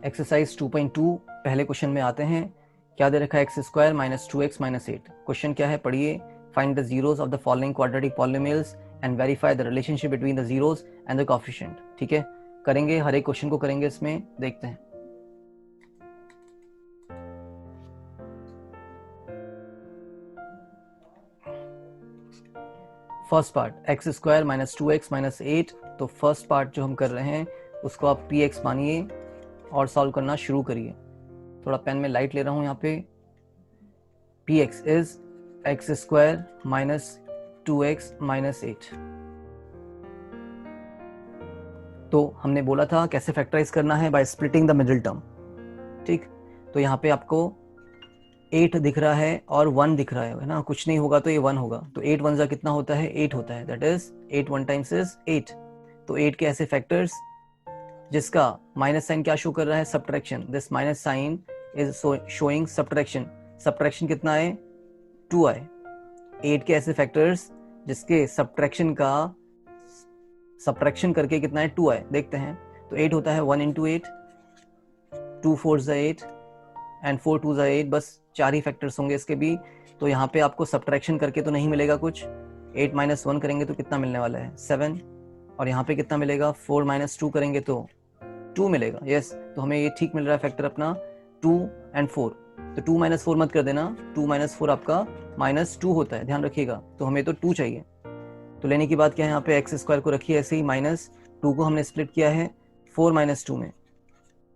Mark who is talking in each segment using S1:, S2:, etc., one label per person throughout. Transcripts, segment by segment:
S1: Exercise 2.2 पहले question में आते हैं। क्या दे रखा है? X square minus 2x minus 8। Question क्या है पढ़िए। Find the zeros of the following quadratic polynomials and verify the relationship between the zeros and the coefficient. ठीक है, करेंगे, हर एक क्वेश्चन को करेंगे, इसमें देखते हैं। First part x square minus 2x minus 8। तो फर्स्ट पार्ट जो हम कर रहे हैं उसको आप px मानिए और सॉल्व करना शुरू करिए। थोड़ा पेन में लाइट ले रहा हूं यहाँ पे। px is X square minus 2x minus 8। तो हमने बोला था कैसे फैक्टराइज करना है, bye splitting the middle term. ठीक, तो यहाँ पे आपको 8 दिख रहा है और 1 दिख रहा है ना, कुछ नहीं होगा तो ये 1 होगा। तो 8 1 जा कितना होता है? 8 होता है। That is 8 1 times is 8। तो 8 के ऐसे फैक्टर्स जिसका माइनस साइन क्या शो कर रहा है? Subtraction. This minus sign is showing subtraction. Subtraction कितना है? 2 आए। 8 के ऐसे फैक्टर्स जिसके सब्ट्रैक्शन करके कितना है? 2 आए। देखते हैं। तो 8 होता है 1 इंटू 8, 2 4 8 एंड 4 2 8। बस 4 ही फैक्टर्स होंगे इसके भी। तो यहाँ पे आपको सब्ट्रैक्शन करके तो नहीं मिलेगा कुछ। 8 माइनस 1 करेंगे तो कितना मिलने वाला है? 7। और यहाँ पे कितना मिलेगा? 4 माइनस 2 करेंगे तो 2 मिलेगा। यस, तो हमें ये ठीक मिल रहा है फैक्टर अपना 2 एंड 4। तो 2 माइनस 4 मत कर देना, 2 माइनस 4 आपका माइनस 2 होता है, ध्यान रखिएगा। तो हमें तो 2 चाहिए। तो लेने की बात क्या है? यहाँ पे एक्स स्क्वायर को रखिए ऐसे ही, माइनस 2 को हमने स्प्लिट किया है 4 माइनस 2 में।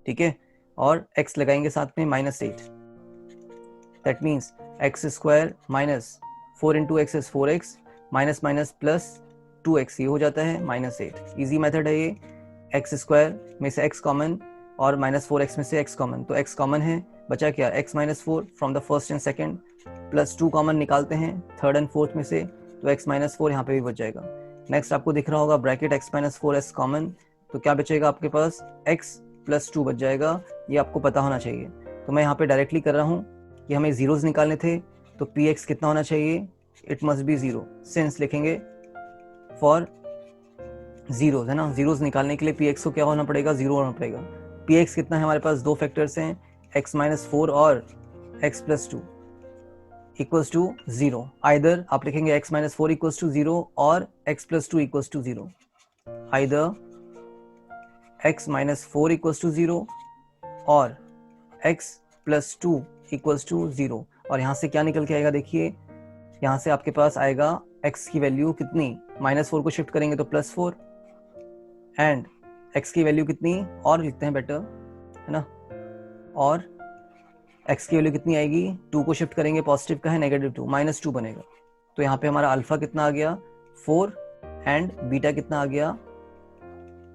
S1: ठीक है, और x लगाएंगे साथ में minus 8। That means x square minus 4 into X is 4x minus minus plus 2x, ये हो जाता है माइनस 8। ईजी मेथड है ये। एक्स स्क्वायर में से x कॉमन और माइनस 4x में से x कॉमन। तो x कॉमन है, बचा क्या? x minus 4 from the first and second, plus 2 common निकालते हैं थर्ड एंड फोर्थ में से, तो x माइनस 4 यहाँ पे भी बच जाएगा। नेक्स्ट आपको दिख रहा होगा bracket x minus 4s common. तो क्या बचेगा आपके पास? x प्लस 2 बच जाएगा। ये आपको पता होना चाहिए। तो मैं यहाँ पे डायरेक्टली कर रहा हूँ कि हमें जीरोस निकालने थे। तो px कितना होना चाहिए? It must be 0। सिंस लिखेंगे फॉर जीरोस, है ना। जीरोस निकालने के लिए px को क्या होना पड़ेगा? 0 होना पड़ेगा। px कितना है हमारे पास? दो फैक्टर्स हैं, x माइनस 4 और x plus 2 equals to 0। Either आप लिखेंगे x माइनस 4 इक्वल्स टू 0 और x plus 2 equals to 0। Either x minus 4 equals to 0 और x प्लस 2 इक्वल्स टू 0। और यहाँ से क्या निकल के आएगा? देखिए, यहाँ से आपके पास आएगा x की वैल्यू कितनी? माइनस 4 को शिफ्ट करेंगे तो प्लस 4, एंड x की वैल्यू कितनी? और लिखते हैं बेटर, है ना। और x की वैल्यू कितनी आएगी? 2 को शिफ्ट करेंगे, पॉजिटिव का है, नेगेटिव 2, माइनस 2 बनेगा। तो यहाँ पे हमारा अल्फा कितना आ गया? 4, एंड बीटा कितना आ गया?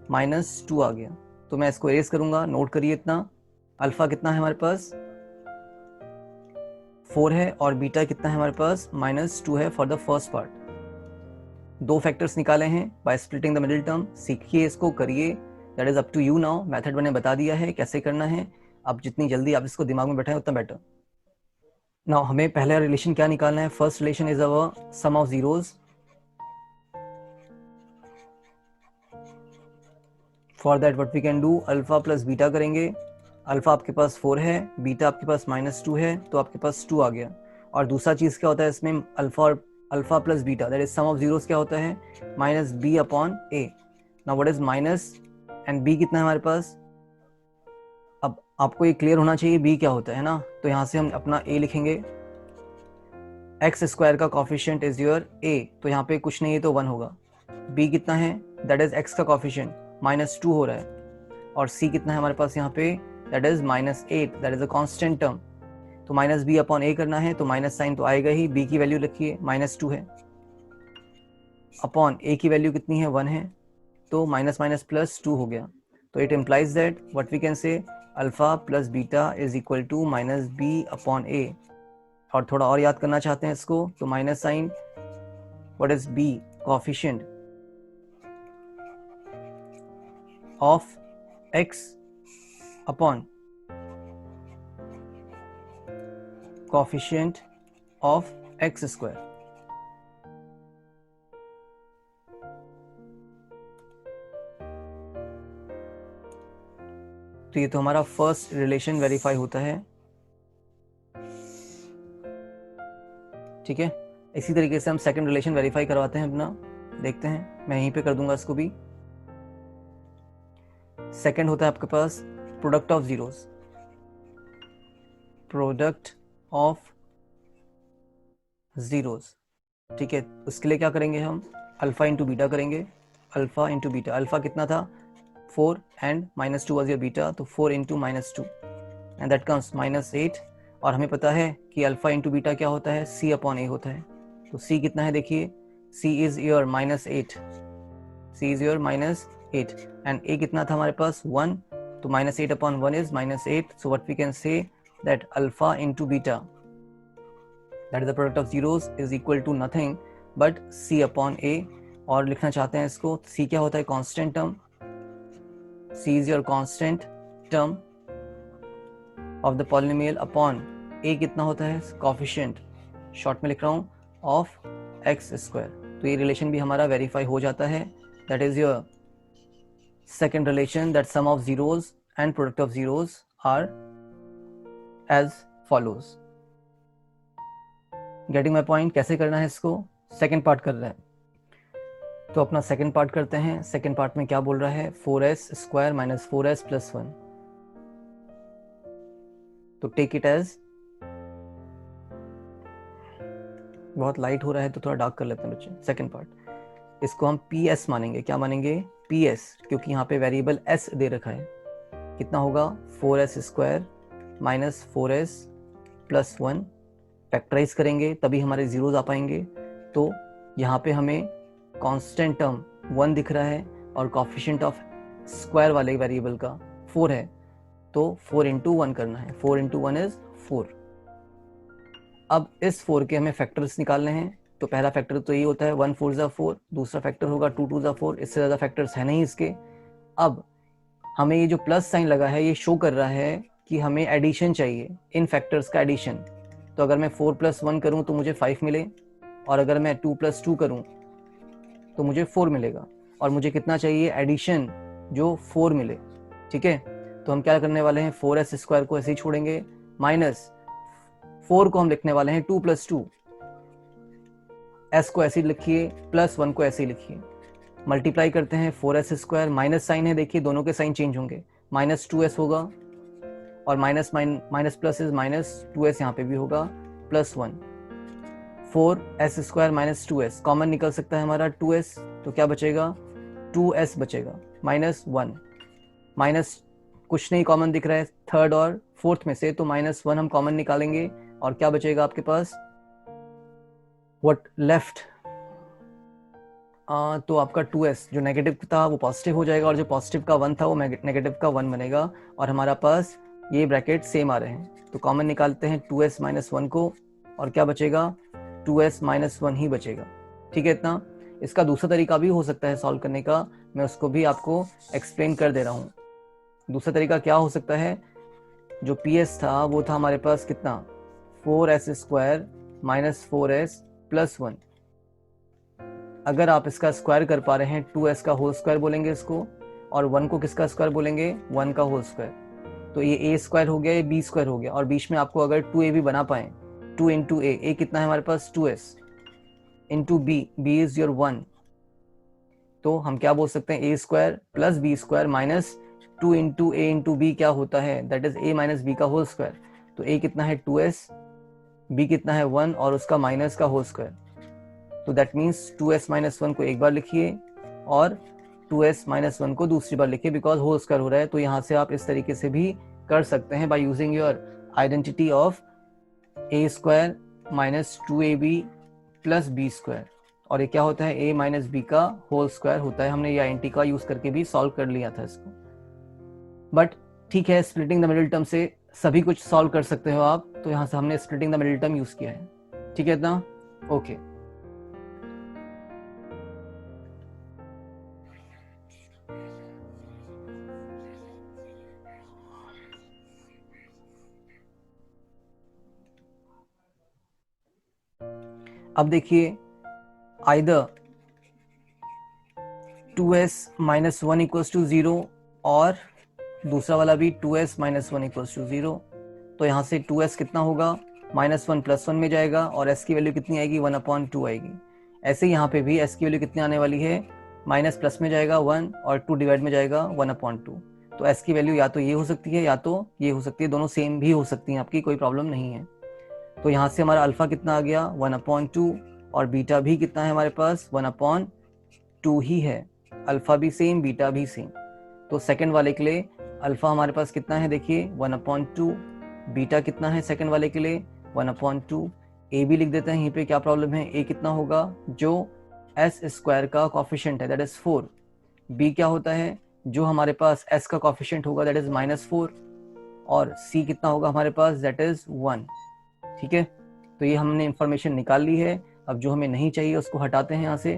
S1: माइनस 2 आ गया। तो मैं इसको एरेज करूंगा, नोट करिए इतना। अल्फा कितना है हमारे पास? 4 है, और बीटा कितना है हमारे पास? माइनस 2 है फॉर द फर्स्ट पार्ट। दो फैक्टर्स निकाले हैं by splitting the middle term. सीखिए, इसको करिए। That is up to you now. Method मैंने बता दिया है कैसे करना है। अब जितनी जल्दी आप इसको दिमाग में बैठाएं उतना बेटर। नाउ हमें पहला रिलेशन क्या निकालना है? First relation is our sum of zeros. For that what we can do, alpha plus beta करेंगे। अल्फा आपके पास 4 है, बीटा आपके पास माइनस 2 है, तो आपके पास 2 आ गया। और दूसरा चीज क्या होता है इसमें? अल्फा और alpha plus beta, that is sum of zeros क्या होता है? Minus B upon A. Now what is minus and B कितना है हमारे पास? अब आपको ये क्लियर होना चाहिए बी क्या होता है ना। तो यहाँ से हम अपना ए लिखेंगे। एक्स स्क्वायर का कॉफिशिएंट इज योर ए, तो यहाँ पे कुछ नहीं है तो 1 होगा। बी कितना है? दैट इज एक्स का कॉफिशिएंट माइनस 2 हो रहा है। और सी कितना है हमारे पास यहाँ पे? That is minus 8, that is a constant term. तो माइनस बी अपॉन ए करना है, तो माइनस साइन तो आएगा ही। बी की वैल्यू लिखिए, माइनस 2 है, अपॉन ए की वैल्यू कितनी है? 1 है, तो माइनस माइनस प्लस 2 हो गया। तो it implies that what we can say, alpha plus beta is equal to minus B upon A. और थोड़ा और याद करना चाहते हैं इसको, तो minus sign, what is B? Coefficient of X upon coefficient of X square. तो ये तो हमारा फर्स्ट रिलेशन वेरीफाई होता है। ठीक है, इसी तरीके से हम सेकंड रिलेशन वेरीफाई करवाते हैं अपना। देखते हैं, मैं यहीं पे कर दूंगा इसको भी। सेकंड होता है आपके पास product of zeros, product of zeros. ठीक है, उसके लिए क्या करेंगे हम, अल्फा इंटू बीटा करेंगे। अल्फा इंटू बीटा, अल्फा कितना था 4 एंड -2 वॉज योर बीटा, तो 4 इंटू -2 एंड दैट कम्स -8। और हमें पता है कि अल्फा इंटू बीटा क्या होता है, c अपॉन a होता है। तो c कितना है देखिए, c is your -8, c is your -8 and a कितना था हमारे पास 1, तो -8 upon 1 is -8। So what we can say that alpha into beta, that is the product of zeros, is equal to nothing but c upon a। और लिखना चाहते हैं इसको, c क्या होता है, constant term, c is your constant term of the polynomial upon a कितना होता है, कोफिशिएंट, शॉर्ट में लिख रहा हूँ, ऑफ x स्क्वायर। तो ये रिलेशन भी हमारा वेरीफाई हो जाता है। That is your second relation, that sum of zeros and product of zeros are as follows. Getting my point? कैसे करना है इसको, सेकेंड पार्ट कर रहे हैं तो अपना सेकेंड पार्ट करते हैं। सेकेंड पार्ट में क्या बोल रहा है, 4s square minus 4s plus 1। तो टेक इट एज, बहुत लाइट हो रहा है तो थोड़ा डार्क कर लेते हैं बच्चे। सेकेंड पार्ट, इसको हम ps मानेंगे। क्या मानेंगे, ps, क्योंकि यहाँ पे वेरिएबल s दे रखा है। कितना होगा, 4s square minus 4s plus 1। Factorise करेंगे तभी हमारे जीरोज आ पाएंगे। तो यहाँ पे हमें कांस्टेंट टर्म 1 दिख रहा है और कोफिशिएंट ऑफ स्क्वायर वाले वेरिएबल का 4 है, तो 4 इंटू 1 करना है। 4 इंटू 1 इज 4। अब इस 4 के हमें फैक्टर्स निकालने हैं। तो पहला फैक्टर तो ये होता है 1 4 ज़ा 4, दूसरा फैक्टर होगा 2 2 ज़ा 4। इससे ज़्यादा फैक्टर्स है नहीं इसके। अब हमें ये जो प्लस साइन लगा है ये शो कर रहा है कि हमें एडिशन चाहिए, इन फैक्टर्स का एडिशन। तो अगर मैं 4 प्लस 1 करूं तो मुझे 5 मिले, और अगर मैं 2 प्लस 2 करूं तो मुझे 4 मिलेगा। और मुझे कितना चाहिए, एडिशन जो 4 मिले। ठीक है, तो हम क्या करने वाले हैं, 4s स्क्वायर को ऐसे ही छोड़ेंगे, माइनस 4 को हम लिखने वाले हैं 2 प्लस 2, s को ऐसे ही लिखिए, प्लस 1 को ऐसे ही लिखिए। मल्टीप्लाई करते हैं, 4s स्क्वायर, माइनस साइन है देखिए, दोनों के साइन चेंज होंगे, माइनस 2s होगा, और minus minus plus is minus 2s, यहाँ पे भी होगा plus 1। 4s square minus 2s, common निकल सकता है हमारा 2s, तो क्या बचेगा, 2s बचेगा, माइनस 1। माइनस कुछ नहीं कॉमन दिख रहा है थर्ड और फोर्थ में से, तो माइनस 1 हम कॉमन निकालेंगे और क्या बचेगा आपके पास, व्हाट लेफ्ट, तो आपका 2s जो नेगेटिव था वो पॉजिटिव हो जाएगा, और जो पॉजिटिव का 1 था वो नेगेटिव का 1 बनेगा। और हमारा पास ये ब्रैकेट सेम आ रहे हैं, तो कॉमन निकालते हैं 2s माइनस 1 को, और क्या बचेगा, 2s माइनस 1 ही बचेगा। ठीक है, इतना। इसका दूसरा तरीका भी हो सकता है सॉल्व करने का, मैं उसको भी आपको एक्सप्लेन कर दे रहा हूँ। दूसरा तरीका क्या हो सकता है, जो ps था वो था हमारे पास कितना, 4s square minus 4s plus 1। अगर आप इसका स्क्वायर कर पा रहे हैं, 2s का होल स्क्वायर बोलेंगे इसको, और 1 को किसका स्क्वायर बोलेंगे, 1 का होल स्क्वायर। तो ये a स्क्वायर हो गया, ये b स्क्वायर हो गया, और बीच में आपको अगर 2a भी बना पाए, 2 इंटू a कितना है हमारे पास, 2s into b is your 1। तो हम क्या बोल सकते हैं, a square plus b square minus 2 into a into b क्या होता है, that is a minus b का होल स्क्वायर। तो a कितना है 2s, b कितना है 1, और उसका माइनस का होल स्क्वायर। तो दैट मीन्स 2s माइनस 1 को एक बार लिखिए और 2s माइनस 1 को दूसरी बार लिखिए, बिकॉज होल स्क्वायर हो रहा है। तो यहाँ से आप इस तरीके से भी कर सकते हैं, by using your identity of a square minus 2ab plus b square. और ये क्या होता है, a माइनस b का होल स्क्वायर होता है। हमने ये आइडेंटिटी का यूज करके भी सॉल्व कर लिया था इसको। बट ठीक है, स्प्लिटिंग द मिडिल टर्म से सभी कुछ सॉल्व कर सकते हो आप, तो यहाँ से हमने splitting the middle term use किया है। ठीक है, इतना ओके। अब देखिए, either 2s minus 1 equals to 0 और दूसरा वाला भी 2s माइनस 1 इक्वल्स टू 0। तो यहाँ से 2s कितना होगा, -1 + 1 में जाएगा और s की वैल्यू कितनी आएगी, 1/2 आएगी। ऐसे यहाँ पे भी s की वैल्यू कितनी आने वाली है, माइनस प्लस में जाएगा 1 और 2 डिवाइड में जाएगा 1/2। तो s की वैल्यू या तो ये हो सकती है या तो ये हो सकती है, दोनों सेम भी हो सकती हैं आपकी, कोई प्रॉब्लम नहीं है। तो यहाँ से हमारा अल्फा कितना आ गया, 1/2 और बीटा भी कितना है हमारे पास, 1/2 ही है। अल्फा भी सेम, बीटा भी सेम। तो सेकंड वाले के लिए अल्फा हमारे पास कितना है, देखिए 1/2। बीटा कितना है सेकंड वाले के लिए, 1/2। ए भी लिख देते हैं यहीं पे, क्या प्रॉब्लम है, ए कितना होगा, जो s² का कॉफिशिएंट है दैट इज 4। बी क्या होता है, जो हमारे पास s का कॉफिशिएंट होगा दैट इज -4 और c कितना होगा हमारे पास, दैट इज 1। ठीक है, तो ये हमने इंफॉर्मेशन निकाल ली है। अब जो हमें नहीं चाहिए उसको हटाते हैं यहाँ से।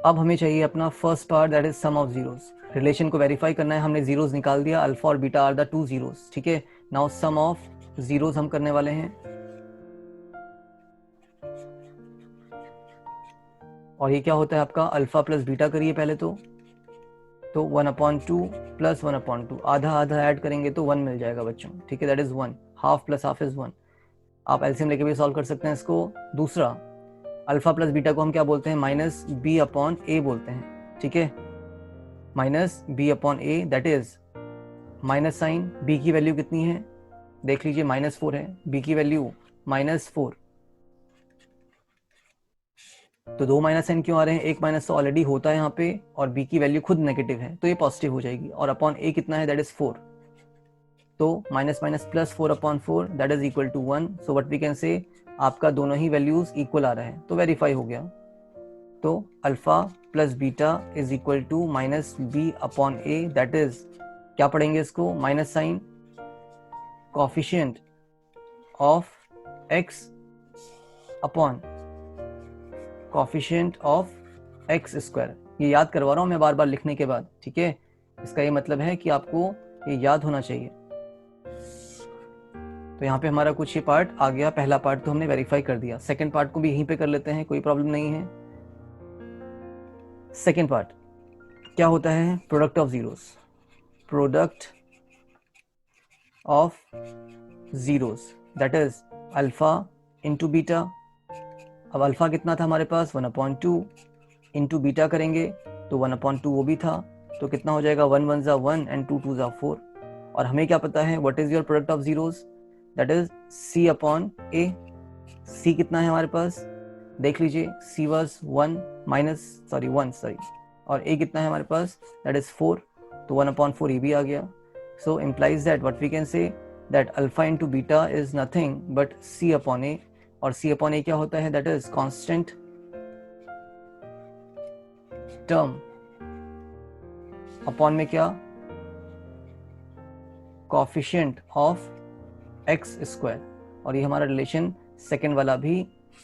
S1: अब हमें चाहिए अपना first part that is sum of zeros. Relation को वेरीफाई करना है, हमने जीरोस निकाल दिया, अल्फा और बीटा आर द 2 जीरोस। ठीक है, नाउ सम ऑफ जीरोस हम करने वाले हैं। और ये क्या होता है आपका, अल्फा प्लस बीटा करिए पहले तो 1/2 + 1/2, आधा आधा ऐड करेंगे तो 1 मिल जाएगा बच्चों। ठीक है, that is 1, half plus half is 1। आप एलसीएम लेके भी सॉल्व कर सकते हैं इसको। दूसरा, अल्फा प्लस बीटा को हम क्या बोलते हैं, -b/a बोलते हैं। ठीक है, -b/a that is minus sign, b की वैल्यू कितनी है, देख लीजिए -4 है, b की वैल्यू -4। तो 2 माइनस साइन क्यों आ रहे हैं, एक माइनस तो ऑलरेडी होता है यहाँ पे और b की वैल्यू खुद नेगेटिव है तो ये पॉजिटिव हो जाएगी। और अपॉन a कितना है, दैट इज 4। तो minus minus plus 4/4 that is equal to 1। So what we can say, आपका दोनों ही वैल्यूज इक्वल आ रहे हैं तो वेरीफाई हो गया। तो alpha plus beta is equal to -b/a that is, क्या पढ़ेंगे इसको, minus sign coefficient of x upon coefficient of x²। ये याद करवा रहा हूं मैं बार बार लिखने के बाद। ठीक है, इसका ये मतलब है कि आपको ये याद होना चाहिए। तो यहाँ पे हमारा कुछ ये पार्ट आ गया, पहला पार्ट तो हमने वेरीफाई कर दिया। सेकंड पार्ट को भी यहीं पे कर लेते हैं, कोई प्रॉब्लम नहीं है। सेकंड पार्ट क्या होता है, product of zeros. Product of zeros that is alpha into beta. अब अल्फा कितना था हमारे पास, 1/2 इंटू बीटा करेंगे तो 1/2 वो भी था, तो कितना हो जाएगा, 1 1 = 1 एंड 2 2 = 4। और हमें क्या पता है, what is your product of zeros, that is c/a। c कितना है हमारे पास, देख लीजिए, c was 1 और a कितना है हमारे पास, दैट इज 4। तो 1/4 ये भी आ गया। सो implies that what we can say that alpha into beta is nothing but c/a। और c/a क्या होता है, that is constant term upon में क्या, कोफिशिएंट ऑफ x²। और ये हमारा रिलेशन सेकंड वाला भी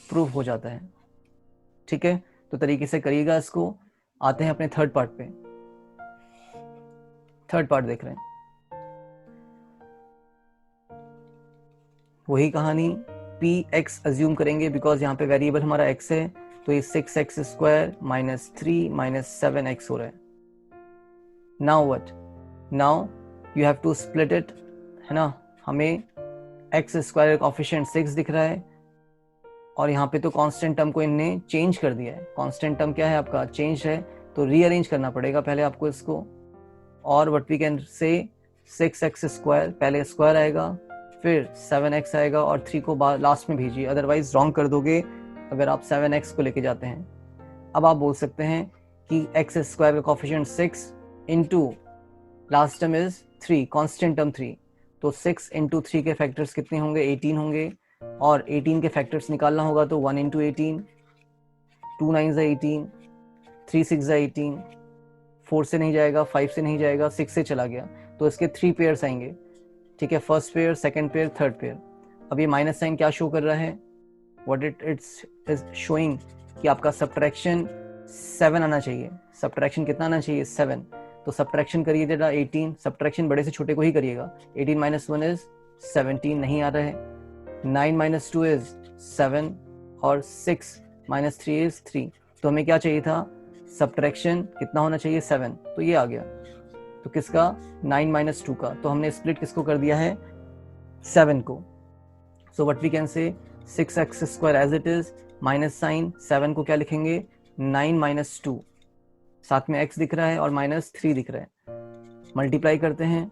S1: प्रूव हो जाता है। ठीक है, तो तरीके से करिएगा इसको। आते हैं अपने थर्ड पार्ट पे। थर्ड पार्ट देख रहे हैं, वही कहानी, px अज्यूम करेंगे बिकॉज यहाँ पे वेरिएबल हमारा x है। तो ये 6x² - 3 - 7x हो रहा है। Now what, now you have to split it, है ना। हमें x² कोफिशिएंट 6 दिख रहा है और यहाँ पे तो कांस्टेंट टर्म को इनने चेंज कर दिया है। कांस्टेंट टर्म क्या है आपका, चेंज है, तो रीअरेंज करना पड़ेगा पहले आपको इसको। और व्हाट वी कैन से, 6x², पहले स्क्वायर आएगा फिर 7x आएगा और 3 को लास्ट में भेजिए, अदरवाइज रॉन्ग कर दोगे अगर आप 7x को लेके जाते हैं। अब आप बोल सकते हैं कि x² का coefficient 6 into last term is 3, constant term 3। तो 6 इंटू 3 के फैक्टर्स कितने होंगे, 18 होंगे। और 18 के फैक्टर्स निकालना होगा तो 1 इंटू 18, 2 9 = 18, 3 6 = 18, 4 से नहीं जाएगा, 5 से नहीं जाएगा, 6 से चला गया, तो इसके 3 पेयर्स आएंगे। ठीक है, first pair, second pair, third pair. अब ये माइनस साइन क्या शो कर रहा है, व्हाट इट्स इज शोइंग कि आपका सब्ट्रैक्शन 7 आना चाहिए। सब्ट्रैक्शन कितना आना चाहिए, 7। तो सब्ट्रैक्शन करिए जरा 18, सब्ट्रैक्शन बड़े से छोटे को ही करिएगा। 18 - 1 इज 17, नहीं आ रहा है। 9 - 2 इज 7 और 6 - 3 इज 3। तो हमें क्या चाहिए था, सब्ट्रैक्शन कितना होना चाहिए, 7, तो ये आ गया। तो किसका 9 माइनस 2 का, तो हमने स्प्लिट किसको कर दिया है 7 को। सो what we can say 6x square as it is minus sign 7 को क्या लिखेंगे 9 माइनस 2, साथ में x दिख रहा है और माइनस 3 दिख रहा है, मल्टीप्लाई करते हैं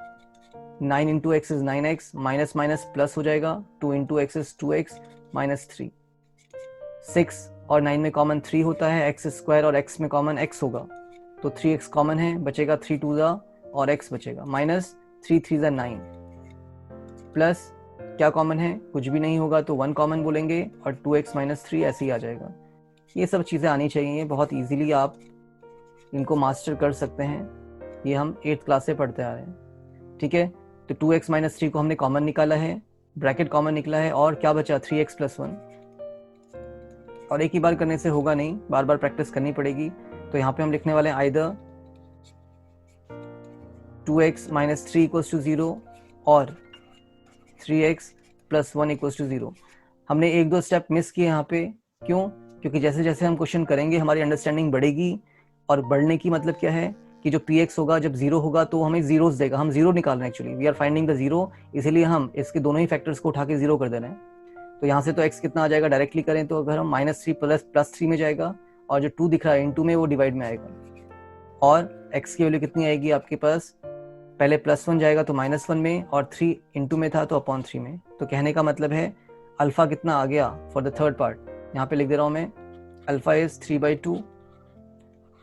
S1: 9 into X is 9x, minus minus plus हो जाएगा 2 into X is 2x minus 3, 6 और 9 में कॉमन 3 होता है, एक्स स्क्वायर और x में कॉमन x होगा तो 3x कॉमन है, बचेगा 3 2 ज़ा और x बचेगा माइनस 3 3 ज़ा 9, प्लस क्या कॉमन है कुछ भी नहीं होगा तो 1 कॉमन बोलेंगे और 2x माइनस 3 ऐसे ही आ जाएगा। ये सब चीज़ें आनी चाहिए, बहुत इजीली आप इनको मास्टर कर सकते हैं, ये हम 8th क्लास से पढ़ते आ रहे हैं। ठीक है, तो 2x माइनस 3 को हमने कॉमन निकाला है, ब्रैकेट कॉमन निकला है और क्या बचा 3x प्लस 1, और एक ही बार करने से होगा नहीं, बार बार प्रैक्टिस करनी पड़ेगी। तो यहाँ पे हम लिखने वाले हैं either 2x minus 3 equals to 0 और 3x प्लस 1 इक्वल्स टू 0। हमने एक दो स्टेप मिस किए यहाँ पे, क्यों? क्योंकि जैसे जैसे हम क्वेश्चन करेंगे हमारी अंडरस्टैंडिंग बढ़ेगी, और बढ़ने की मतलब क्या है कि जो px होगा जब 0 होगा तो हमें जीरोस देगा, हम जीरो निकाल रहे हैं actually, we are finding the zero, इसीलिए हम इसके दोनों ही फैक्टर्स को उठा के जीरो कर दे रहे हैं। तो यहाँ से तो x कितना आ जाएगा डायरेक्टली करें तो अगर हम माइनस 3 प्लस 3 में जाएगा, और जो 2 दिख रहा है इनटू में वो डिवाइड में आएगा, और x की वैल्यू कितनी आएगी आपके पास, पहले प्लस 1 जाएगा तो माइनस 1 में, और 3 इंटू में था तो अपॉन 3 में। तो कहने का मतलब है अल्फा कितना आ गया फॉर द थर्ड पार्ट, यहाँ पे लिख दे रहा हूँ मैं, अल्फा इज 3/2,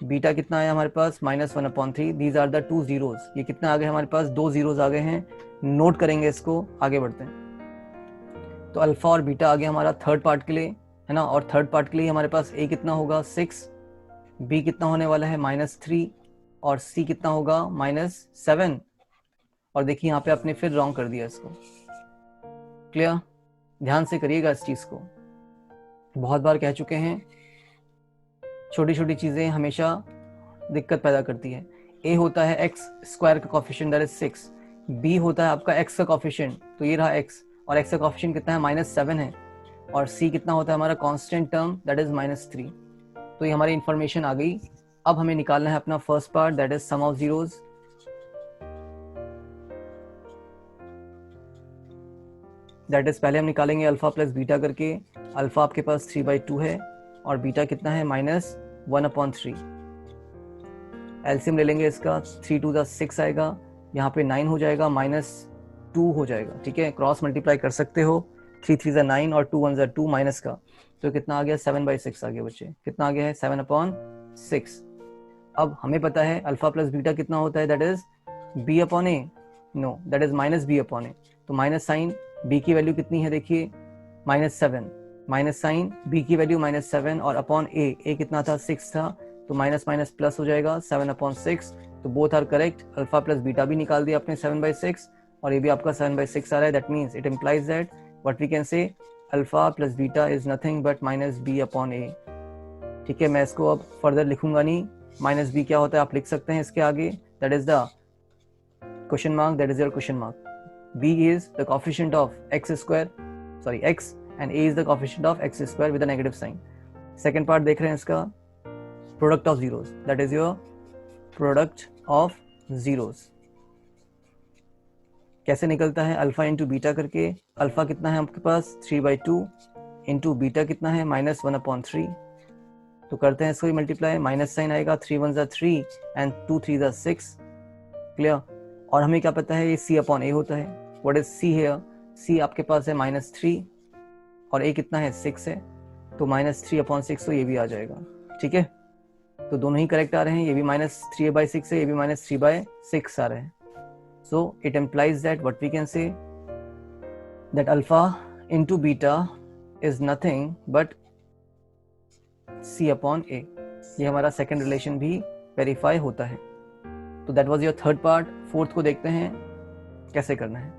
S1: बीटा कितना आया हमारे पास minus 1/3, these are the 2 zeros, ये कितना आ गए हमारे पास 2 जीरोज आ गए हैं, नोट करेंगे इसको, आगे बढ़ते हैं। तो अल्फा और बीटा आ गया हमारा थर्ड पार्ट के लिए, है ना, और थर्ड पार्ट के लिए हमारे पास a कितना होगा 6, b कितना होने वाला है -3, और c कितना होगा -7, और देखिए यहाँ पे आपने फिर रॉन्ग कर दिया इसको। क्लियर? ध्यान से करिएगा इस चीज को, बहुत बार कह चुके हैं, छोटी छोटी चीजें हमेशा दिक्कत पैदा करती है। a होता है x स्क्वायर का कोफिशिएंट दैट इज 6, b होता है आपका x का कोफिशिएंट, तो ये रहा x, और x का कोफिशिएंट कितना है -7 है, और c कितना होता है हमारा कांस्टेंट टर्म दैट इज -3। तो ये हमारी इंफॉर्मेशन आ गई। अब हमें निकालना है अपना first part that is sum of zeros. That is पहले हम निकालेंगे अल्फा प्लस बीटा करके, अल्फा आपके पास 3/2 है और बीटा कितना है -1/3। एलसीएम ले लेंगे इसका, 3 2 6 आएगा, यहाँ पे 9 हो जाएगा, -2 हो जाएगा। ठीक है, क्रॉस मल्टीप्लाई कर सकते हो, 3 3 9 और 2 1 2 माइनस का, तो कितना आ गया 7/6 आ गया बच्चे, कितना आ गया है 7/6। अब हमें पता है अल्फा प्लस बीटा कितना होता है, that is b/a, know that is -b/a, तो माइनस साइन b की वैल्यू कितनी है देखिए -7, माइनस साइन b की वैल्यू -7 और अपॉन a कितना था 6 था, तो माइनस माइनस प्लस हो जाएगा 7/6, तो both are correct. Alpha plus beta भी निकाल दिया आपने 7/6 और ये भी आपका 7/6 आ रहा है, that means it implies that what we can say alpha plus beta is nothing but -b/a। ठीक है, मैं इसको अब फर्दर लिखूंगा नहीं, -b क्या होता है आप लिख सकते हैं इसके आगे, that is the question mark, that is your question mark. b is the coefficient of x and a is the coefficient of x square with a negative sign। Second part देख रहे हैं इसका, product of zeros, that is your product of zeros. कैसे निकलता है alpha into beta करके, alpha कितना है आपके पास 3/2 इंटू बीटा कितना है -1/3, तो करते हैं इसको मल्टीप्लाई, माइनस साइन आएगा, 3 1 3 एंड 2 3 6। क्लियर? और हमें क्या पता है ये c/a होता है, what is c here, c आपके पास है -3 और a कितना है 6 है, तो -3/6, तो ये भी आ जाएगा। ठीक है, तो दोनों ही करेक्ट आ रहे हैं, ये भी -3/6 है, ये भी -3/6 आ रहे हैं। So it implies that what we can say that alpha into beta is nothing but c/a। ये हमारा सेकेंड रिलेशन भी वेरीफाई होता है। तो that was your third part. Fourth को देखते हैं कैसे करना है।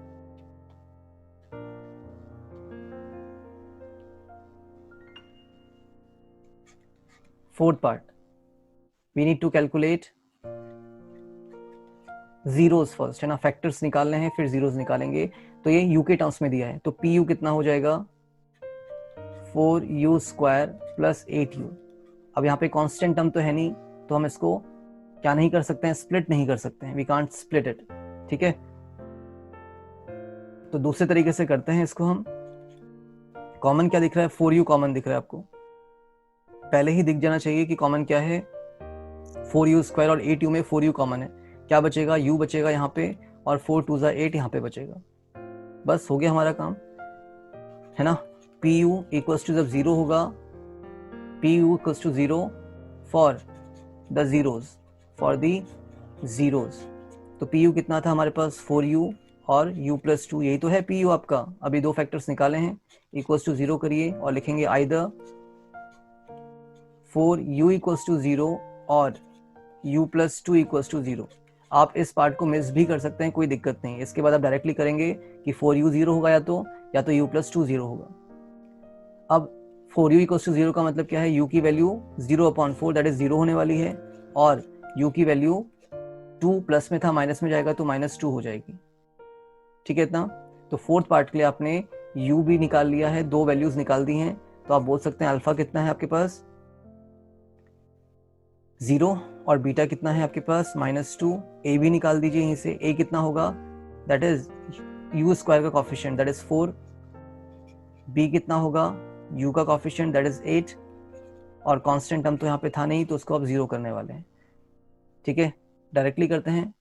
S1: Fourth part, we need to calculate zeros first, है ना, फैक्टर्स निकालने हैं फिर जीरोज निकालेंगे। तो ये u के टर्म्स में दिया है, तो pu कितना हो जाएगा 4u² + 8u। अब यहाँ पे कांस्टेंट टर्म तो है नहीं, तो हम इसको क्या नहीं कर सकते हैं, स्प्लिट नहीं कर सकते हैं, वी कांट स्प्लिट इट, ठीक है। तो दूसरे तरीके से करते हैं इसको हम। कॉमन क्या दिख रहा है, 4u कॉमन दिख रहा है आपको, पहले ही दिख जाना चाहिए कि कॉमन क्या है, 4u स्क्वायर और 8u में 4u कॉमन है, क्या बचेगा, u बचेगा यहाँ पे और 4 2 8 यहाँ पे बचेगा, बस हो गया हमारा काम, है ना। pu इक्वल्स टू जब 0 होगा, pu equals to 0 for the zeros, तो pu कितना था हमारे पास 4u और u प्लस 2, यही तो है pu आपका। अभी दो फैक्टर्स निकाले हैं, इक्वल्स टू 0 करिए और लिखेंगे आइदर 4u इक्वल्स टू 0 और u प्लस 2 इक्वल्स टू 0। आप इस पार्ट को मिस भी कर सकते हैं, कोई दिक्कत नहीं, इसके बाद आप डायरेक्टली करेंगे कि 4u 0 होगा या तो u प्लस 2 0 होगा। अब 4u इक्वल्स टू 0 का मतलब क्या है, u की वैल्यू 0/4 दैट इज 0 होने वाली है, और u की वैल्यू 2 प्लस में था माइनस में जाएगा तो -2 हो जाएगी, ठीक है इतना। तो फोर्थ पार्ट के लिए आपने u भी निकाल लिया है, दो वैल्यूज निकाल दी हैं, तो आप बोल सकते हैं अल्फा कितना है आपके पास 0 और बीटा कितना है आपके पास -2। a भी निकाल दीजिए यहीं से, a कितना होगा, दैट इज u स्क्वायर का कॉफिशिएंट दैट इज 4, b कितना होगा u का कॉफिशिएंट दैट इज 8, और कांस्टेंट टर्म तो यहाँ पे था नहीं तो उसको आप 0 करने वाले हैं, ठीक है। डायरेक्टली करते हैं,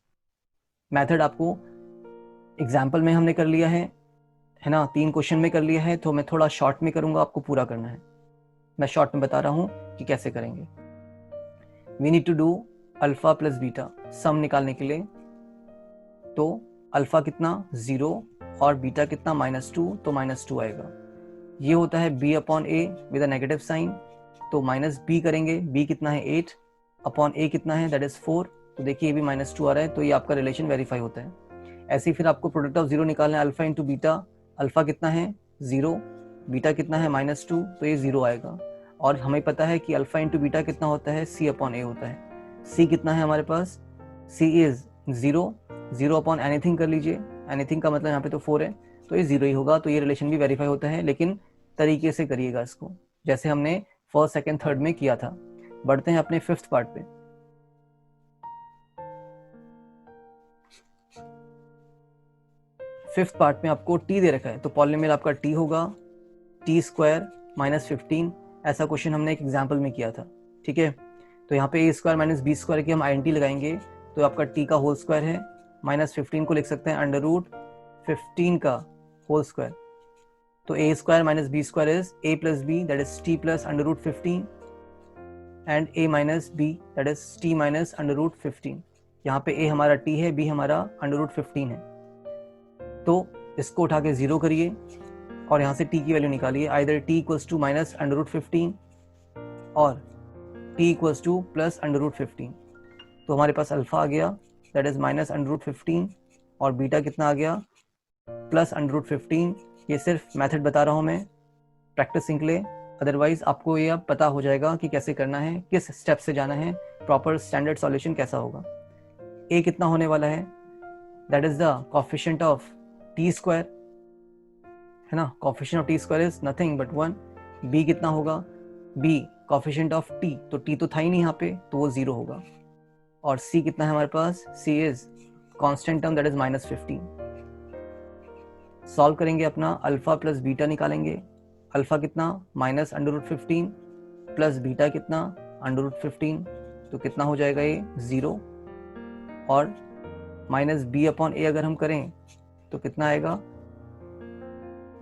S1: मेथड आपको एग्जाम्पल में हमने कर लिया है ना, 3 क्वेश्चन में कर लिया है, तो मैं थोड़ा शॉर्ट में करूंगा, आपको पूरा करना है, मैं शॉर्ट में बता रहा हूं कि कैसे करेंगे। We need to do alpha plus beta sum निकालने के लिए, तो अल्फा कितना 0 और बीटा कितना -2, तो -2 आएगा। ये होता है b/a with a negative sign, तो -b करेंगे, b कितना है 8 अपॉन a कितना है दैट इज 4, तो देखिए ये भी -2 आ रहा है, तो ये आपका रिलेशन वेरीफाई होता है। ऐसे ही फिर आपको प्रोडक्ट ऑफ 0 निकालना है, अल्फा इंटू बीटा, अल्फा कितना है 0, बीटा कितना है -2, तो ये 0 आएगा। और हमें पता है कि अल्फा इंटू बीटा कितना होता है, c/a होता है। c कितना है हमारे पास, c इज 0 अपॉन एनीथिंग कर लीजिए, एनीथिंग का मतलब यहाँ पे तो 4 है, तो ये 0 ही होगा, तो ये रिलेशन भी वेरीफाई होता है, लेकिन तरीके से करिएगा इसको, जैसे हमने फर्स्ट सेकंड थर्ड में किया था। बढ़ते हैं अपने फिफ्थ पार्ट पे। फिफ्थ पार्ट में आपको t दे रखा है, तो पॉलिनोमियल आपका t होगा t स्क्वायर -15, ऐसा क्वेश्चन हमने एक एग्जाम्पल में किया था, ठीक है। तो यहाँ पे a square minus B square की हम आइडेंटिटी लगाएंगे, तो आपका t का होल स्क्वायर है, -15 को लिख सकते हैं √15 का होल स्क्वायर, तो a square minus B square is a plus B that is t plus √15 and a minus b that is t minus √15। यहाँ पे a हमारा t है, b हमारा √15 है, तो इसको उठा के 0 करिए और यहाँ से t की वैल्यू निकालिए, आइदर t इक्वल्स टू -√15 और t इक्वल्स टू +√15, तो हमारे पास अल्फा आ गया दैट इज -√15 और बीटा कितना आ गया +√15। ये सिर्फ मेथड बता रहा हूँ मैं प्रैक्टिसिंग के लिए, अदरवाइज आपको ये अब पता हो जाएगा कि कैसे करना है, किस स्टेप से जाना है, प्रॉपर स्टैंडर्ड सॉल्यूशन कैसा होगा। a कितना होने वाला है, that is the coefficient of t square, है ना, coefficient of t square is nothing but 1। b कितना होगा, b कोएफिशिएंट ऑफ t, तो t तो था ही नहीं यहाँ पे, तो वो 0 होगा। और c कितना है हमारे पास, c is constant term that is -15। Solve करेंगे अपना, अल्फा प्लस बीटा निकालेंगे, अल्फा कितना -√15 प्लस बीटा कितना √15, तो कितना हो जाएगा ये 0, और -b/a अगर हम करें तो कितना आएगा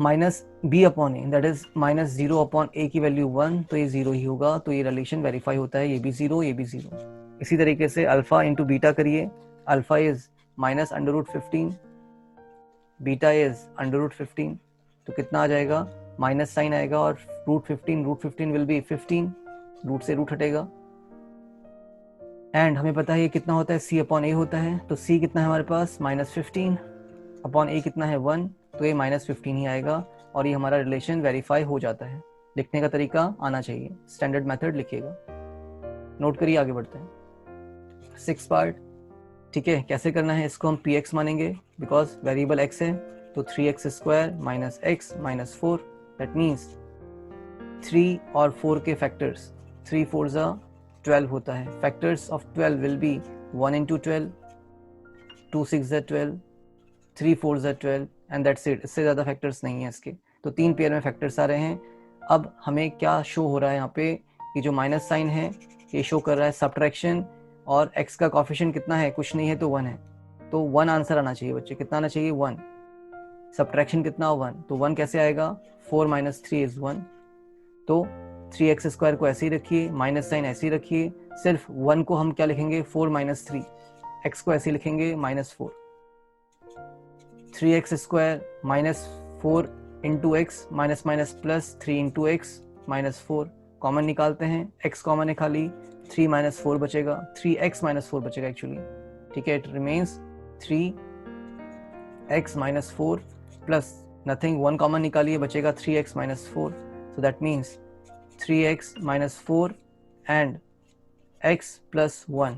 S1: -b/a दैट इज -0/a की वैल्यू 1, तो ये 0 ही होगा, तो ये रिलेशन वेरीफाई होता है, ये भी 0 ये भी 0। इसी तरीके से अल्फा इंटू बीटा करिए, अल्फा इज -√15, बीटा इज √15, तो कितना आ जाएगा, माइनस साइन आएगा और √15 विल बी 15, रूट से रूट हटेगा, एंड हमें पता है ये कितना होता है, c/a होता है, तो c कितना है हमारे पास -15 अपॉन a कितना है 1, तो ये -15 ही आएगा, और ये हमारा रिलेशन वेरीफाई हो जाता है। लिखने का तरीका आना चाहिए, स्टैंडर्ड मेथड लिखिएगा, नोट करिए, आगे बढ़ते हैं। 6 पार्ट, ठीक है, कैसे करना है इसको, हम px मानेंगे बिकॉज वेरिएबल x है, तो 3x square minus x minus 4, that means 3 और 4 के फैक्टर्स, 3 4 ज़ा 12 होता है. Factors of 12 will be 1 into 12, 2 6 are 12, 3 4 are 12 and that's it. इससे ज़्यादा फैक्टर्स नहीं है इसके. तो 3 पेयर में फैक्टर्स आ रहे हैं. अब हमें क्या शो हो रहा है यहाँ पे, ये जो माइनस साइन है ये शो कर रहा है सब्ट्रैक्शन, और x का कोएफिशिएंट कितना है, कुछ नहीं है तो 1 है. तो 1 आंसर आना चाहिए बच्चे. कितना आना चाहिए, 1. सब्ट्रैक्शन कितना, 1. तो 1 कैसे आएगा, 4 - 3 is 1. तो 3x² को ऐसे ही रखिए, माइनस साइन ऐसे ही रखिए. सिर्फ 1 को हम क्या लिखेंगे, 4 - 3. x को ऐसे लिखेंगे -4. 3x² -4 into x minus minus plus 3 into x -4. Common निकालते हैं, x कॉमन है खाली, 3 - 4 बचेगा, 3x - 4 बचेगा एक्चुअली. ठीक है, it remains 3x - 4 plus nothing, 1 common निकालिए, बचेगा 3x - 4. So that means 3x - 4 and x + 1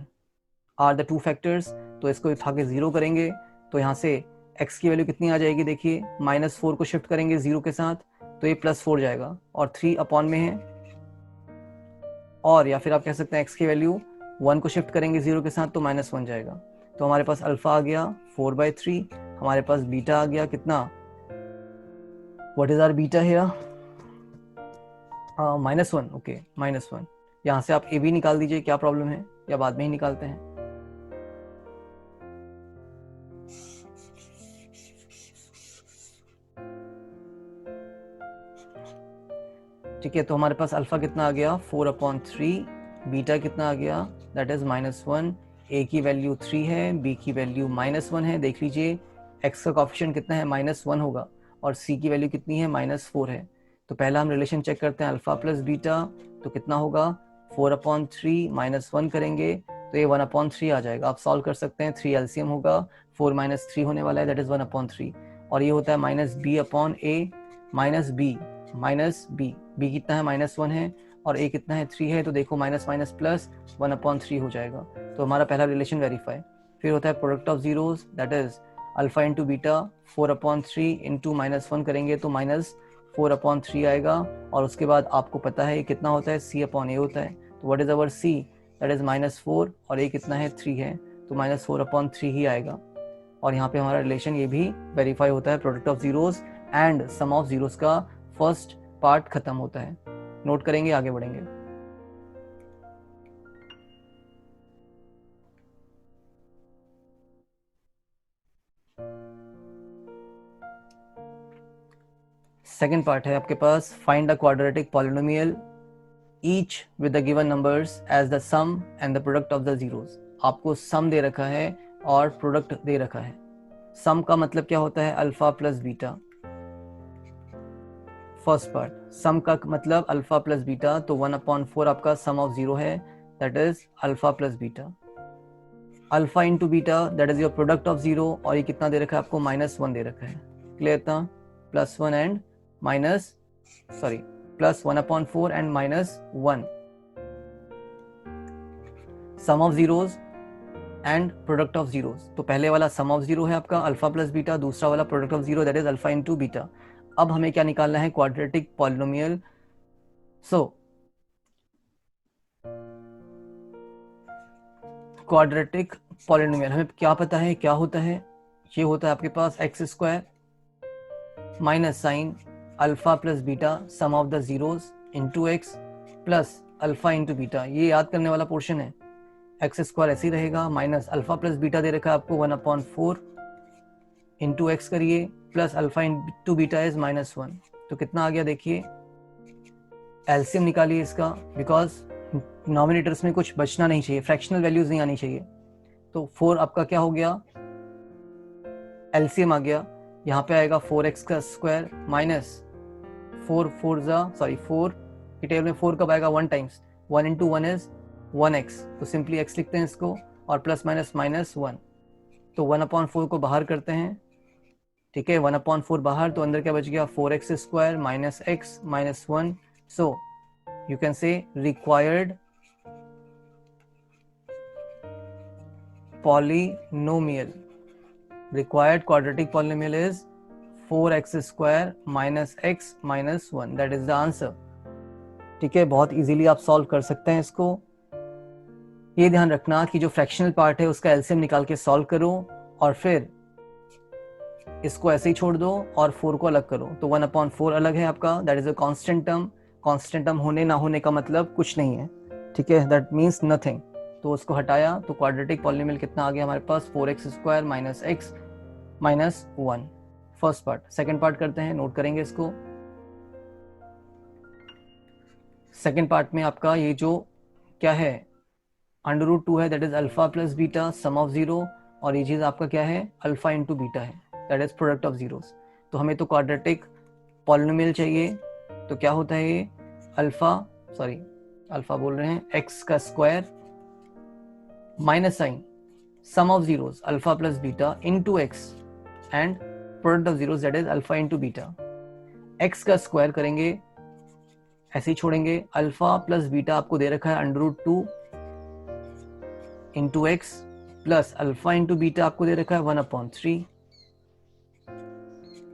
S1: are the two factors. तो इसको उठा के 0 करेंगे तो यहाँ से x की वैल्यू कितनी आ जाएगी, देखिए -4 को शिफ्ट करेंगे 0 के साथ तो ये +4 जाएगा, और 3 अपॉन में है. और या फिर आप कह सकते हैं x की वैल्यू 1 को शिफ्ट करेंगे 0 के साथ तो -1 जाएगा. तो हमारे पास अल्फा आ गया 4/3. हमारे पास बीटा आ गया कितना, what is our beta here, -1. Okay, -1. यहाँ से आप ए भी निकाल दीजिए, क्या प्रॉब्लम है, या बाद में ही निकालते हैं. ठीक है, तो हमारे पास अल्फा कितना आ गया, 4/3. बीटा कितना आ गया, दैट इज -1. ए की वैल्यू 3 है, बी की वैल्यू -1 है. देख लीजिए एक्स का कोएफिशिएंट कितना है, -1 होगा, और सी की वैल्यू कितनी है, -4 है. तो पहला हम रिलेशन चेक करते हैं अल्फा प्लस बीटा. तो कितना होगा, 4/3 -1 करेंगे तो ये 1/3 आ जाएगा. आप सॉल्व कर सकते हैं, 3 एलसीएम होगा, 4 - 3 होने वाला है, दैट इज 1/3. और ये होता है -b/a -b. b कितना है, -1 है, और a कितना है, 3 है. तो देखो माइनस माइनस प्लस 1/3 हो जाएगा. तो हमारा पहला रिलेशन वेरीफाई. फिर होता है product of zeros, that is alpha into beta. 4/3 into -1 करेंगे तो -4/3 आएगा. और उसके बाद आपको पता है ये कितना होता है, c/a होता है. तो what is our c, that is -4, और a कितना है, 3 है, तो -4/3 ही आएगा. और यहाँ पे हमारा रिलेशन ये भी वेरीफाई होता है, product of zeros and sum of zeros का फर्स्ट पार्ट खत्म होता है. नोट करेंगे, आगे बढ़ेंगे. सेकेंड पार्ट है आपके पास, find the quadratic polynomial each with the given numbers as the sum and the product of the zeros. आपको सम दे रखा है और प्रोडक्ट दे रखा है. सम का मतलब क्या होता है, alpha plus beta. First part, sum का मतलब अल्फा प्लस बीटा. तो 1/4 आपका सम ऑफ जीरो है, that is alpha plus beta. Alpha into beta that is your product of zero, और ये कितना दे रखा है आपको, -1 दे रखा है. क्लियर था, +1 and +1/4 and -1. Sum of zeros and product of zeros. तो पहले वाला सम ऑफ जीरो है आपका अल्फा प्लस बीटा, दूसरा वाला product of zero that is alpha into beta. अब हमें क्या निकालना है, quadratic polynomial. So quadratic polynomial हमें क्या पता है, क्या होता है, ये होता है आपके पास x² minus sign alpha plus beta some of the zeros into X plus alpha into beta. ये याद करने वाला पोर्शन है. x² ऐसे ही रहेगा, माइनस अल्फा प्लस बीटा दे रखा है आपको 1/4 इंटू एक्स करिए, plus alpha into beta is -1. तो कितना आ गया, देखिए एलसीएम निकालिए इसका, बिकॉज नॉमिनेटर्स में कुछ बचना नहीं चाहिए, फ्रैक्शनल वैल्यूज नहीं आनी चाहिए. तो 4 आपका क्या हो गया, एलसीएम आ गया. यहाँ पे आएगा 4x² माइनस 4 की टेबल में 4 कब आएगा, 1 टाइम्स. 1 इंटू 1 इज 1x, तो सिंपली x लिखते हैं इसको, और प्लस माइनस -1. तो 1/4 को बाहर करते हैं. ठीक है, 1/4 बाहर, तो अंदर क्या बच गया, 4x² minus x minus 1. So you can say required polynomial, required quadratic polynomial is 4x² minus x minus 1. that is the answer. ठीक है, बहुत इजीली आप सॉल्व कर सकते हैं इसको. ये ध्यान रखना कि जो फ्रैक्शनल पार्ट है उसका एलसीएम निकाल के सॉल्व करो और फिर इसको ऐसे ही छोड़ दो और 4 को अलग करो। तो 1/4 अलग है आपका, that is a constant term. Constant term होने ना होने का मतलब कुछ नहीं है, ठीक है, दैट मीन्स नथिंग। तो उसको हटाया तो क्वाड्रेटिक पॉलिनोमियल कितना आ गया हमारे पास, 4x² - x - 1। First part. Second part करते हैं, नोट करेंगे इसको। सेकेंड पार्ट में आपका ये जो क्या है, √2 है, that is alpha plus beta some of zero, और ये चीज आपका क्या है, अल्फा इंटू बीटा है, that is product of zeros. तो हमें तो क्वाड्रेटिक पॉलिनोमियल चाहिए, तो क्या होता है ये, अल्फा बोल रहे हैं, एक्स का square minus sign sum of zeros alpha plus beta into X and product of zeros that is alpha into beta. X का स्क्वायर करेंगे, ऐसे ही छोड़ेंगे, अल्फा प्लस बीटा आपको दे रखा है √2 into X plus alpha into beta आपको दे रखा है 1/3।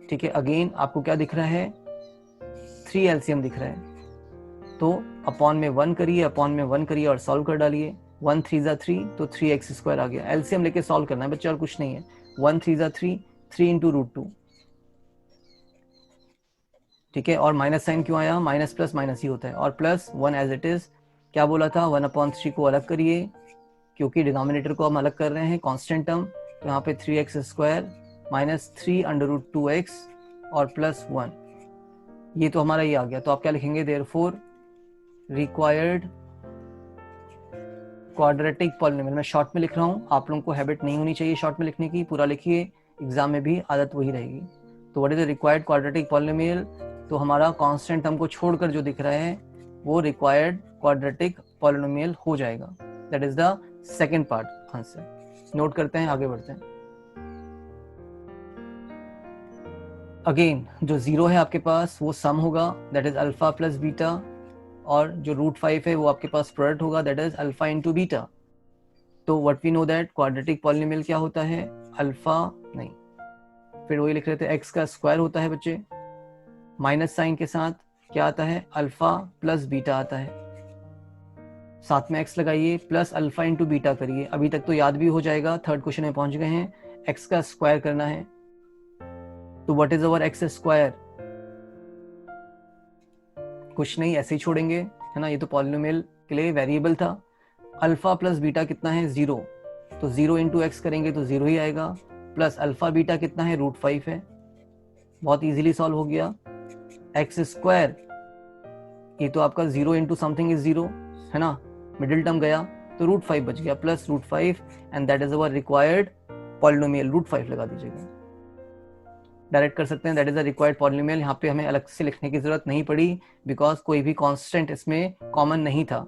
S1: ठीक है, अगेन आपको क्या दिख रहा है, 3 एलसीएम दिख रहा है, तो अपॉन में 1 करिए, अपॉन में 1 करिए और सॉल्व कर डालिए। 1 3 × 3 तो 3x² आ गया। एलसीएम लेके सॉल्व करना है बच्चे, और कुछ नहीं है। 1 3 × 3, 3 इंटू √2, ठीक है। और माइनस साइन क्यों आया, माइनस प्लस माइनस ही होता है, और प्लस 1 एज इट इज। क्या बोला था, 1/3 को अलग करिए, क्योंकि डिनोमिनेटर को हम अलग कर रहे हैं, कांस्टेंट टर्म, तो यहाँ पे 3x² - 3 √2x और प्लस 1, ये तो हमारा ये आ गया। तो आप क्या लिखेंगे, देयरफॉर रिक्वायर्ड क्वाड्रेटिक पॉलिनोमियल। मैं शॉर्ट में लिख रहा हूँ, आप लोगों को हैबिट नहीं होनी चाहिए शॉर्ट में लिखने की, पूरा लिखिए, एग्जाम में भी आदत वही रहेगी। तो what is the required quadratic polynomial, तो हमारा कांस्टेंट टर्म को छोड़कर जो दिख रहा है वो रिक्वायर्ड क्वाड्रेटिक पॉलिनोमियल हो जाएगा। That is the second part answer. Note करते हैं, आगे बढ़ते हैं। अगेन जो जीरो है आपके पास वो सम होगा, that is alpha plus beta, और जो √5 है वो आपके पास प्रोडक्ट होगा, that is alpha into beta. तो what we know that quadratic polynomial क्या होता है, अल्फा नहीं, फिर वही लिख रहे थे, एक्स का स्क्वायर होता है बच्चे, माइनस साइन के साथ क्या आता है, अल्फा प्लस बीटा आता है, साथ में एक्स लगाइए, प्लस अल्फा इंटू बीटा करिए। अभी तक तो याद भी हो जाएगा, थर्ड क्वेश्चन में पहुंच गए हैं, एक्स का स्क्वायर करना है। तो what is our x square, कुछ नहीं, ऐसे ही छोड़ेंगे, है ना, ये तो पॉलिनोमियल के लिए वेरिएबल था। अल्फा प्लस बीटा कितना है, 0, तो 0 इंटू एक्स करेंगे तो 0 ही आएगा, प्लस अल्फा बीटा कितना है, √5 है, बहुत इजीली सॉल्व हो गया। एक्स स्क्वायर, ये तो आपका 0 इंटू समथिंग इज 0, है ना, मिडिल टर्म गया तो √5 बच गया, plus √5, and that is our required polynomial. √5 लगा दीजिएगा, डायरेक्ट कर सकते हैं, that is the required polynomial. यहाँ पे हमें अलग से लिखने की जरूरत नहीं पड़ी, बिकॉज कोई भी कांस्टेंट इसमें कॉमन नहीं था।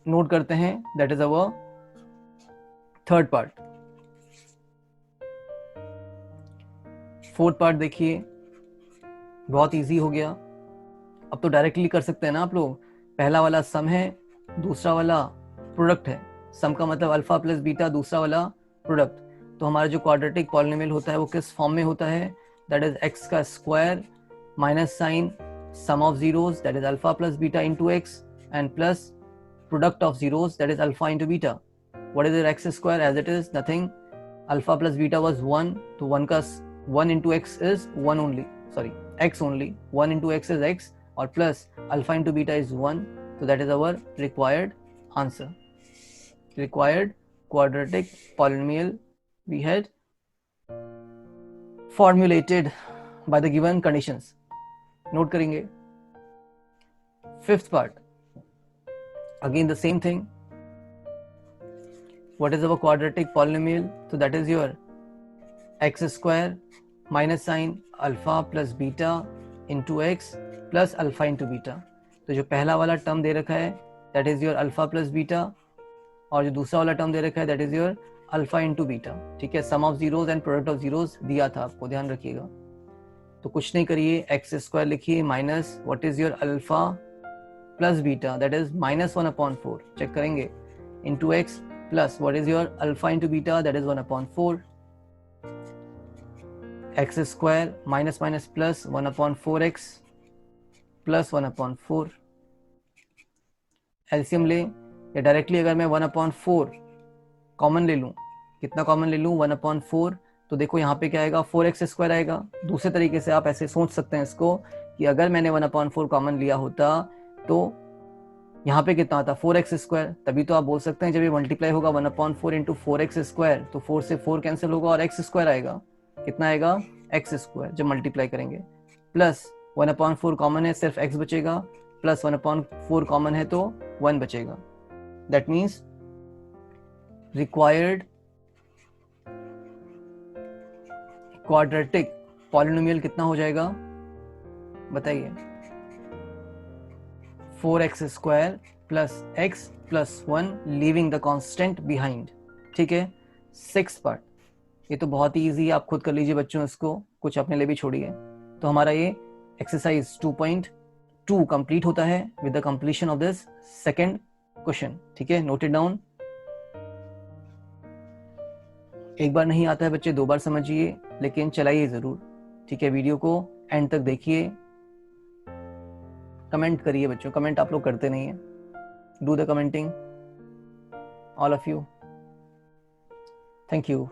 S1: नोट करते हैं, that is our third part. Fourth part देखिए, बहुत इजी हो गया, अब तो डायरेक्टली कर सकते हैं ना आप लोग। पहला वाला सम है, दूसरा वाला प्रोडक्ट है। सम का मतलब अल्फा प्लस बीटा, दूसरा वाला प्रोडक्ट। तो हमारा जो क्वाड्रेटिक पॉलिनोमियल होता है वो किस फॉर्म में होता है, दैट इज एक्स का square minus sign sum of zeros, that is alpha plus beta into X, and plus product of zeros, that is alpha into beta. What is X square, as it is nothing, alpha plus beta was 1, तो 1 का 1 into X is 1 only, sorry x only, 1 into x is x, और plus alpha into beta is 1, so that is our required answer. Required quadratic polynomial we had formulated by the given conditions. Note करेंगे। Fifth part, again the same thing. What is our quadratic polynomial? So that is your x square minus sign alpha plus beta into X plus alpha into beta. तो जो पहला वाला term दे रखा है that is your alpha plus beta, और जो दूसरा वाला टर्म दे रखा है that is your alpha into beta. ठीक है, sum of zeros and product of zeros दिया था आपको, ध्यान रखिएगा। तो कुछ नहीं करिए, एक्स स्क्वायर लिखिए minus what is your alpha plus beta, that is -1/4, check करेंगे, into X plus what is your alpha into beta, that is 1/4, x square minus minus plus 1/4x plus 1/4। LCM ले, या directly अगर मैं 1/4 common ले लूँ, कितना common ले लूँ 1/4, तो देखो यहाँ पे क्या आएगा 4x² आएगा। दूसरे तरीके से आप ऐसे सोच सकते हैं इसको कि अगर मैंने 1/4 कॉमन लिया होता तो यहाँ पे कितना आता 4x²। तभी तो आप बोल सकते हैं जब ये मल्टीप्लाई होगा 1/4 इंटू 4x², तो 4 से 4 कैंसिल होगा और x² आएगा। कितना आएगा x² जब मल्टीप्लाई करेंगे। प्लस 1/4 कॉमन है, सिर्फ x बचेगा, प्लस 1/4 कॉमन है तो 1 बचेगा। That means required quadratic polynomial कितना हो जाएगा बताइए। 4x² plus x plus 1 leaving the constant behind. ठीक है, 6th पार्ट ये तो बहुत ही ईजी है, आप खुद कर लीजिए बच्चों, इसको कुछ अपने लिए भी छोड़िए। तो हमारा ये एक्सरसाइज 2.2 कंप्लीट होता है with the completion of this second question. ठीक है, नोट इट डाउन। एक बार नहीं आता है बच्चे, 2 बार समझिए, लेकिन चलाइए जरूर। ठीक है, वीडियो को एंड तक देखिए, कमेंट करिए बच्चों, कमेंट आप लोग करते नहीं है। Do the commenting all of you. Thank you.